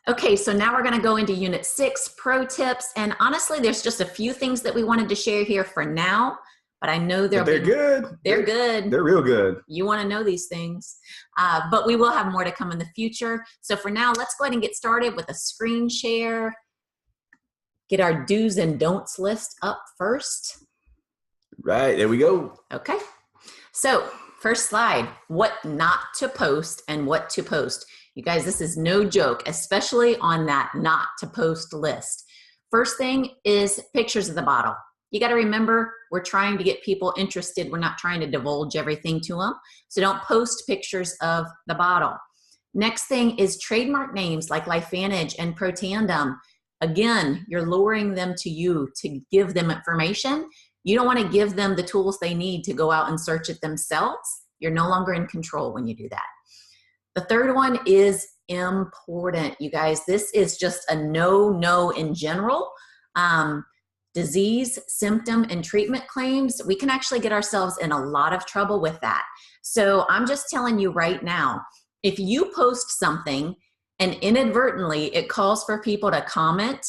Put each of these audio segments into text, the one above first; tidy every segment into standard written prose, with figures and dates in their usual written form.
Okay, so now we're going to go into Unit 6, Pro Tips. And honestly, there's just a few things that we wanted to share here for now, but I know they're good. They're good. They're real good. You want to know these things. But we will have more to come in the future. So for now, let's go ahead and get started with a screen share. Get our do's and don'ts list up first. Right, there we go. Okay. So first slide, what not to post and what to post. You guys, this is no joke, especially on that not to post list. First thing is pictures of the bottle. You got to remember, we're trying to get people interested. We're not trying to divulge everything to them. So don't post pictures of the bottle. Next thing is trademark names like LifeVantage and Protandim. Again, you're luring them to you to give them information. You don't want to give them the tools they need to go out and search it themselves. You're no longer in control when you do that. The third one is important, you guys. This is just a no in general. Disease, symptom, and treatment claims, we can actually get ourselves in a lot of trouble with that. So I'm just telling you right now, if you post something and inadvertently it calls for people to comment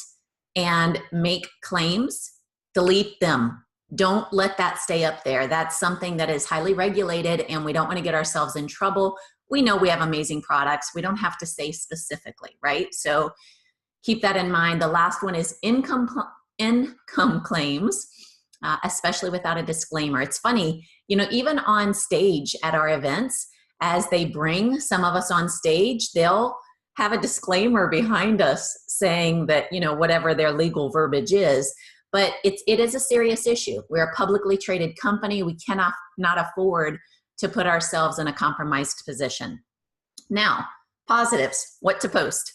and make claims, delete them. Don't let that stay up there. That's something that is highly regulated and we don't want to get ourselves in trouble. We know we have amazing products. We don't have to say specifically, right? So keep that in mind. The last one is income claims, especially without a disclaimer. It's funny, you know, even on stage at our events, as they bring some of us on stage, they'll have a disclaimer behind us saying that, you know, whatever their legal verbiage is. But it is a serious issue. We're a publicly traded company. We cannot not afford to put ourselves in a compromised position. Now, positives, what to post.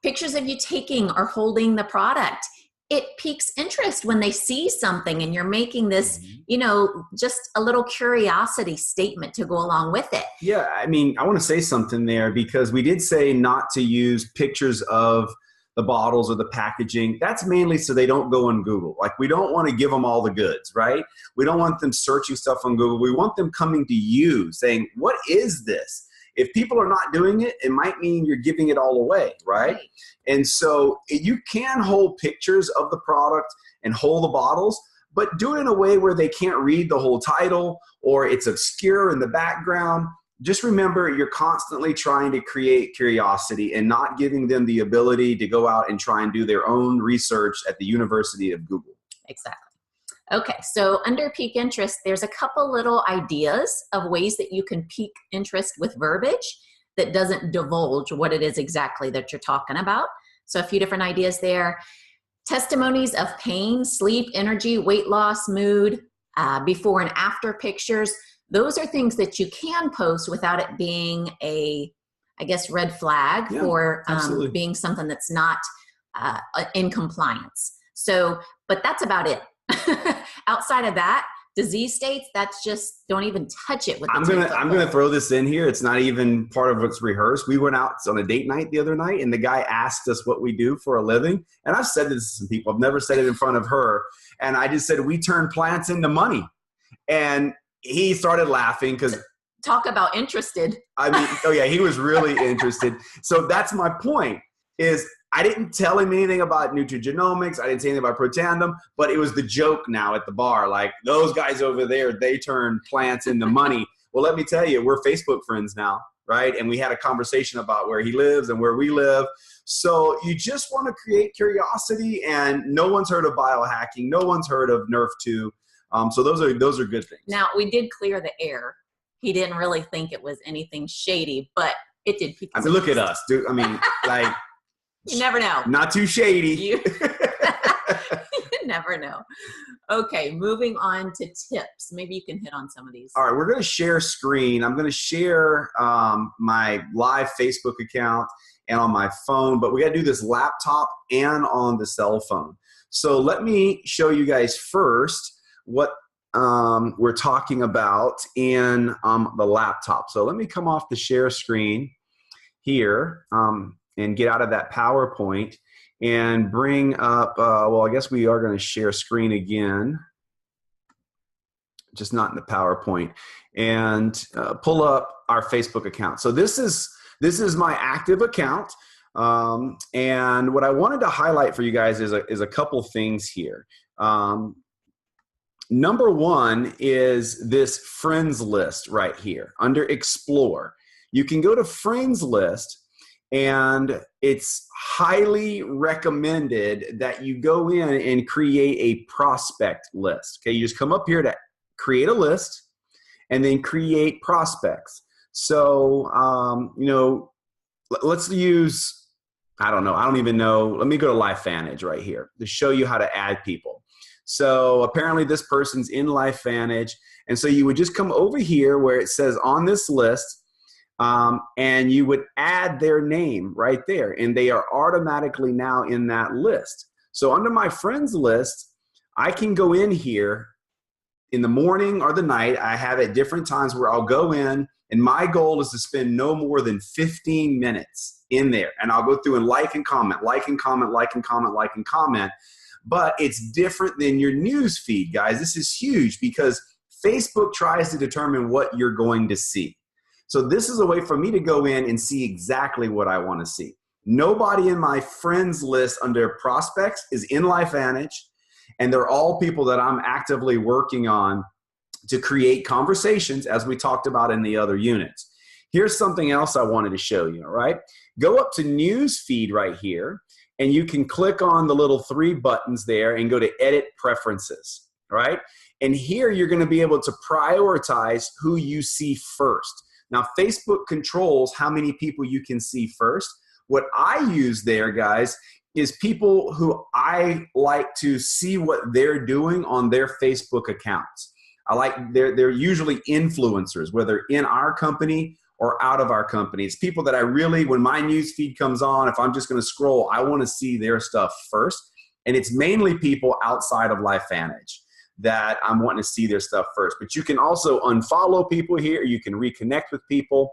Pictures of you taking or holding the product. It piques interest when they see something and you're making this, you know, just a little curiosity statement to go along with it. Yeah, I mean, I want to say something there because we did say not to use pictures of the bottles or the packaging. That's mainly so they don't go on Google. Like, we don't want to give them all the goods, right? We don't want them searching stuff on Google. We want them coming to you saying, what is this? If people are not doing it, it might mean you're giving it all away, right? And so you can hold pictures of the product and hold the bottles, but do it in a way where they can't read the whole title or it's obscure in the background. Just remember, you're constantly trying to create curiosity and not giving them the ability to go out and try and do their own research at the University of Google. Exactly. Okay, so under pique interest, there's a couple little ideas of ways that you can pique interest with verbiage that doesn't divulge what it is exactly that you're talking about. So a few different ideas there. Testimonies of pain, sleep, energy, weight loss, mood, before and after pictures. Those are things that you can post without it being a, I guess, red flag for being something that's not in compliance. So, but that's about it. Outside of that, disease states, that's just, don't even touch it with the I'm gonna throw this in here. It's not even part of what's rehearsed. We went out on a date night the other night and the guy asked us what we do for a living. And I've said this to some people. I've never said it in front of her. And I just said, we turn plants into money. And he started laughing because talk about interested. I mean, oh yeah, he was really interested. So that's my point is I didn't tell him anything about nutrigenomics. I didn't say anything about Protandim, but it was the joke now at the bar. Like, those guys over there, they turn plants into money. Well, let me tell you, we're Facebook friends now, right? And we had a conversation about where he lives and where we live. So you just want to create curiosity, and no one's heard of biohacking. No one's heard of Nerf 2. So those are good things. Now, we did clear the air. He didn't really think it was anything shady, but it did pique his interest. Look at us, dude. I mean, like, you never know. Not too shady. You never know. Okay, moving on to tips. Maybe you can hit on some of these. All right, we're going to share screen. I'm going to share my live Facebook account and on my phone, but we got to do this laptop and on the cell phone. So let me show you guys first what we're talking about in the laptop. So let me come off the share screen here and get out of that PowerPoint and bring up, well, I guess we are going to share screen again, just not in the PowerPoint, and pull up our Facebook account. So this is my active account. And what I wanted to highlight for you guys is a couple things here. Number one is this friends list right here under Explore. You can go to friends list, and it's highly recommended that you go in and create a prospect list. Okay, you just come up here to create a list and then create prospects. So, let's use, I don't even know. Let me go to LifeVantage right here to show you how to add people. So apparently this person's in LifeVantage. And so you would just come over here where it says on this list, and you would add their name right there. And they are automatically now in that list. So under my friends list, I can go in here in the morning or the night. I have at different times where I'll go in, and my goal is to spend no more than 15 minutes in there. And I'll go through and like and comment, like and comment, like and comment, like and comment. But it's different than your news feed, guys. This is huge because Facebook tries to determine what you're going to see. So this is a way for me to go in and see exactly what I want to see. Nobody in my friends list under prospects is in LifeVantage, and they're all people that I'm actively working on to create conversations, as we talked about in the other units. Here's something else I wanted to show you, all right? Go up to News Feed right here, and you can click on the little 3 buttons there and go to Edit Preferences, right? And here you're going to be able to prioritize who you see first. Now, Facebook controls how many people you can see first. What I use there, guys, is people who I like to see what they're doing on their Facebook accounts. They're usually influencers, whether in our company or out of our company. It's people that I really, when my news feed comes on, if I'm just going to scroll, I want to see their stuff first. And it's mainly people outside of LifeVantage that I'm wanting to see their stuff first. But you can also unfollow people here. You can reconnect with people.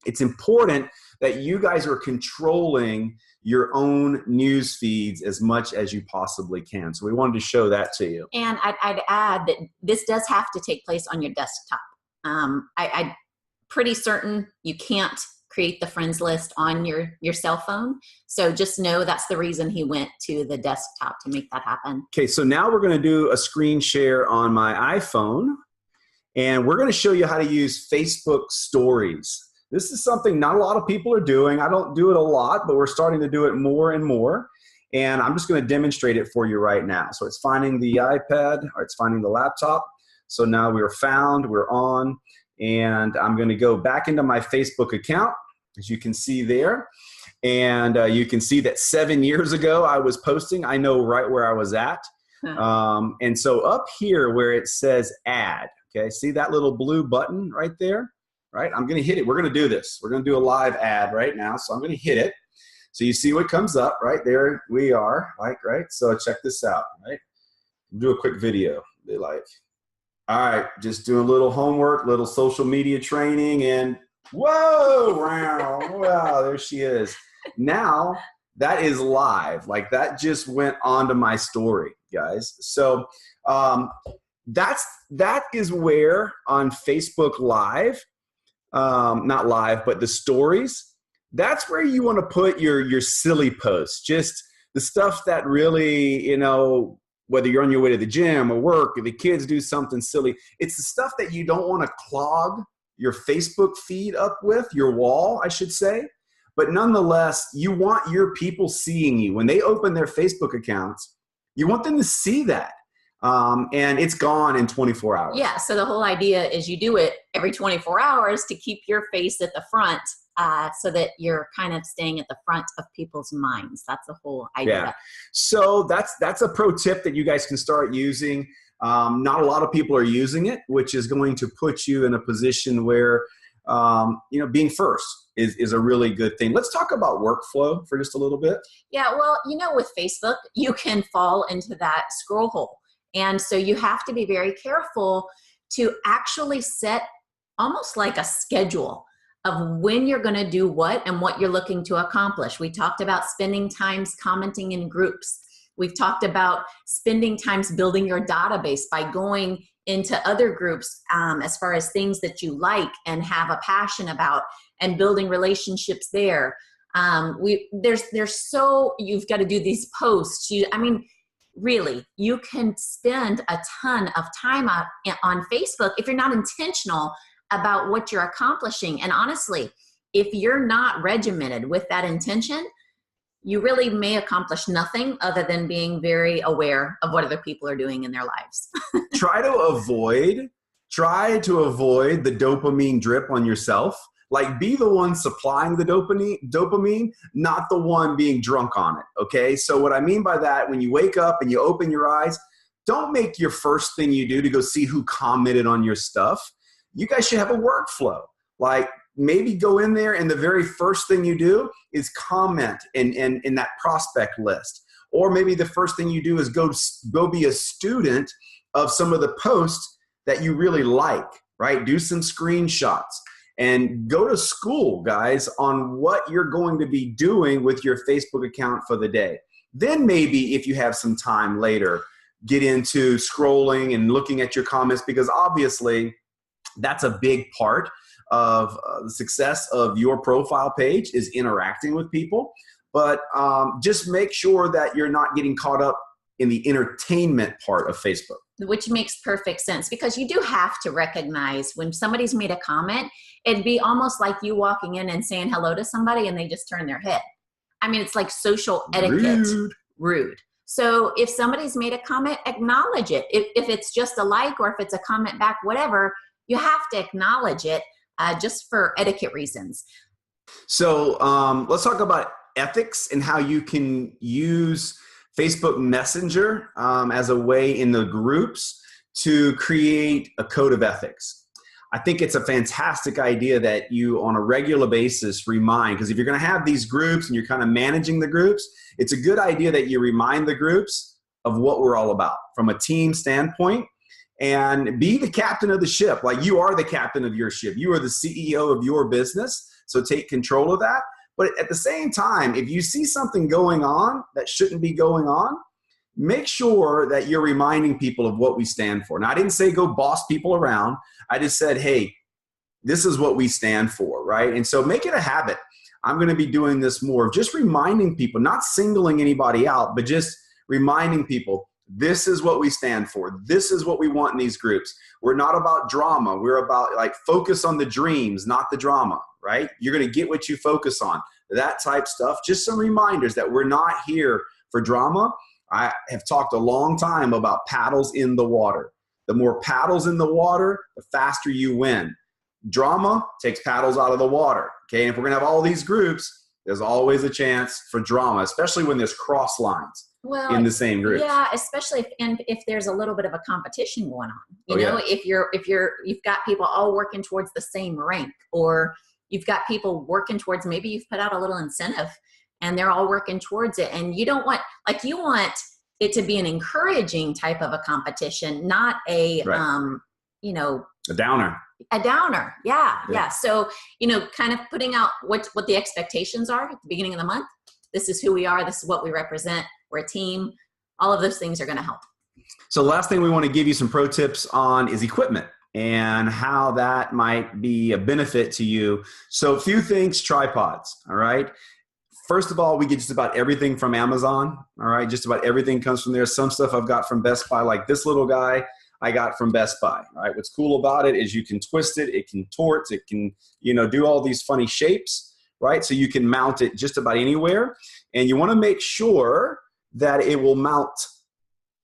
It's important that you guys are controlling your own news feeds as much as you possibly can. So we wanted to show that to you. And I'd add that this does have to take place on your desktop. I'm pretty certain you can't create the friends list on your cell phone. So just know that's the reason he went to the desktop to make that happen. Okay, so now we're going to do a screen share on my iPhone, and we're going to show you how to use Facebook Stories. This is something not a lot of people are doing. I don't do it a lot, but we're starting to do it more and more. And I'm just going to demonstrate it for you right now. So it's finding the iPad, or it's finding the laptop. So now we're found, we're on, and I'm going to go back into my Facebook account, as you can see there. And you can see that 7 years ago I was posting. I know right where I was at. And so up here where it says add, okay, see that little blue button right there? Right, I'm going to hit it. We're going to do this. We're going to do a live ad right now. So I'm going to hit it. So you see what comes up, right? There we are, right? So check this out, right? Do a quick video. They like, all right, just doing a little homework, little social media training, and whoa, wow, there she is. Now that is live. Like that just went onto my story, guys. So that is where on Facebook Live, not live, but the stories, that's where you want to put your silly posts, just the stuff that really, whether you're on your way to the gym or work, if the kids do something silly, it's the stuff that you don't want to clog your Facebook feed up with, your wall, I should say. But nonetheless, you want your people seeing you. When they open their Facebook accounts, you want them to see that. And it's gone in 24 hours. Yeah, so the whole idea is you do it every 24 hours to keep your face at the front so that you're kind of staying at the front of people's minds. That's the whole idea. Yeah. So that's a pro tip that you guys can start using. Not a lot of people are using it, which is going to put you in a position where, being first is a really good thing. Let's talk about workflow for just a little bit. Yeah, well, with Facebook, you can fall into that scroll hole. And so you have to be very careful to actually set almost like a schedule of when you're going to do what and what you're looking to accomplish. We talked about spending times commenting in groups. We've talked about spending times building your database by going into other groups as far as things that you like and have a passion about and building relationships there. You've got to do these posts. Really, you can spend a ton of time on Facebook if you're not intentional about what you're accomplishing. And honestly, if you're not regimented with that intention, you really may accomplish nothing other than being very aware of what other people are doing in their lives. Try to avoid the dopamine drip on yourself. Like, be the one supplying the dopamine, not the one being drunk on it, okay? So what I mean by that, when you wake up and you open your eyes, don't make your first thing you do to go see who commented on your stuff. You guys should have a workflow. Like, maybe go in there and the very first thing you do is comment in that prospect list. Or maybe the first thing you do is go be a student of some of the posts that you really like, right? Do some screenshots. And go to school, guys, on what you're going to be doing with your Facebook account for the day. Then maybe if you have some time later, get into scrolling and looking at your comments, because obviously that's a big part of the success of your profile page is interacting with people. But just make sure that you're not getting caught up in the entertainment part of Facebook. Which makes perfect sense, because you do have to recognize when somebody's made a comment. It'd be almost like you walking in and saying hello to somebody and they just turn their head. I mean, it's like social etiquette. Rude. So if somebody's made a comment, acknowledge it. If it's just a like or if it's a comment back, whatever, you have to acknowledge it just for etiquette reasons. So let's talk about ethics and how you can use Facebook Messenger as a way in the groups to create a code of ethics. I think it's a fantastic idea that you on a regular basis remind, because if you're going to have these groups and you're kind of managing the groups, it's a good idea that you remind the groups of what we're all about from a team standpoint, and be the captain of the ship. Like, you are the captain of your ship. You are the CEO of your business. So take control of that. But at the same time, if you see something going on that shouldn't be going on, make sure that you're reminding people of what we stand for. Now, I didn't say go boss people around. I just said, hey, this is what we stand for, right? And so make it a habit. I'm going to be doing this more of just reminding people, not singling anybody out, but just reminding people, this is what we stand for. This is what we want in these groups. We're not about drama. We're about, like, focus on the dreams, not the drama, right? You're going to get what you focus on, that type stuff. Just some reminders that we're not here for drama. I have talked a long time about paddles in the water. The more paddles in the water, the faster you win. Drama takes paddles out of the water. Okay, and if we're going to have all these groups, there's always a chance for drama, especially when there's cross lines in the same group. Yeah, especially if there's a little bit of a competition going on. You know, if you've got people all working towards the same rank, or you've got people working towards, maybe you've put out a little incentive and they're all working towards it. And you want it to be an encouraging type of a competition, not a, a downer. A downer. Yeah. So, kind of putting out what the expectations are at the beginning of the month. This is who we are. This is what we represent. We're a team. All of those things are going to help. So last thing we want to give you some pro tips on is equipment and how that might be a benefit to you. So a few things, tripods. All right. First of all, we get just about everything from Amazon. All right. Just about everything comes from there. Some stuff I've got from Best Buy, like this little guy I got from Best Buy. All right. What's cool about it is you can twist it. It can torts. It can, do all these funny shapes, right? So you can mount it just about anywhere. And you want to make sure that it will mount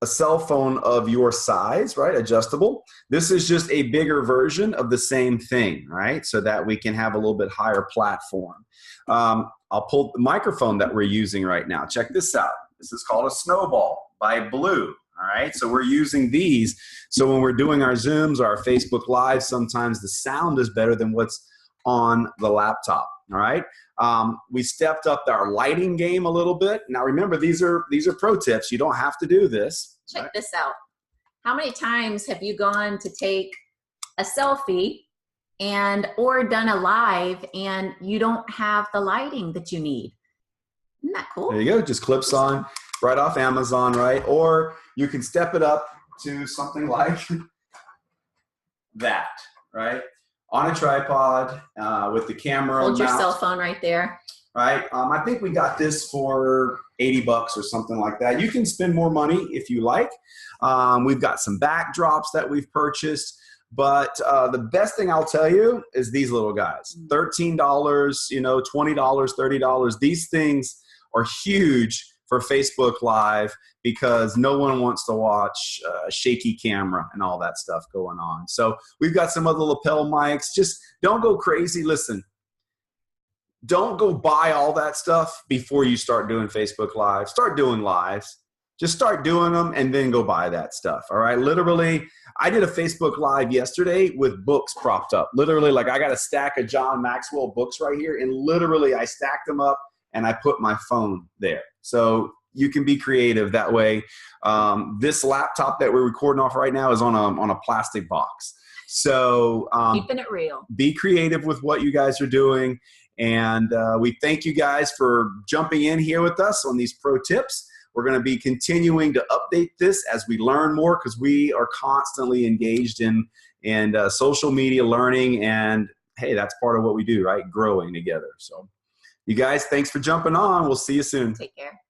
a cell phone of your size, right? Adjustable. This is just a bigger version of the same thing, right? So that we can have a little bit higher platform. I'll pull the microphone that we're using right now. Check this out. This is called a Snowball by Blue. All right. So we're using these. So when we're doing our Zooms or our Facebook Live, sometimes the sound is better than what's on the laptop. All right. We stepped up our lighting game a little bit. Now remember, these are pro tips. You don't have to do this. Check this out. How many times have you gone to take a selfie or done a live and you don't have the lighting that you need? Isn't that cool? There you go. Just clips on right off Amazon, right? Or you can step it up to something like that, right? On a tripod with the camera. Hold your cell phone right there. right? I think we got this for $80 or something like that. You can spend more money if you like. We've got some backdrops that we've purchased. But the best thing I'll tell you is these little guys. $13, $20, $30. These things are huge for Facebook Live because no one wants to watch a shaky camera and all that stuff going on. So we've got some other lapel mics. Just don't go crazy. Listen, don't go buy all that stuff before you start doing Facebook Live. Start doing lives. Just start doing them and then go buy that stuff. All right. Literally, I did a Facebook Live yesterday with books propped up. Literally, like I got a stack of John Maxwell books right here, and literally I stacked them up and I put my phone there. So you can be creative that way. This laptop that we're recording off right now is on a plastic box. So keeping it real. Be creative with what you guys are doing. And we thank you guys for jumping in here with us on these pro tips. We're going to be continuing to update this as we learn more because we are constantly engaged in social media learning. And, hey, that's part of what we do, right? Growing together. So you guys, thanks for jumping on. We'll see you soon. Take care.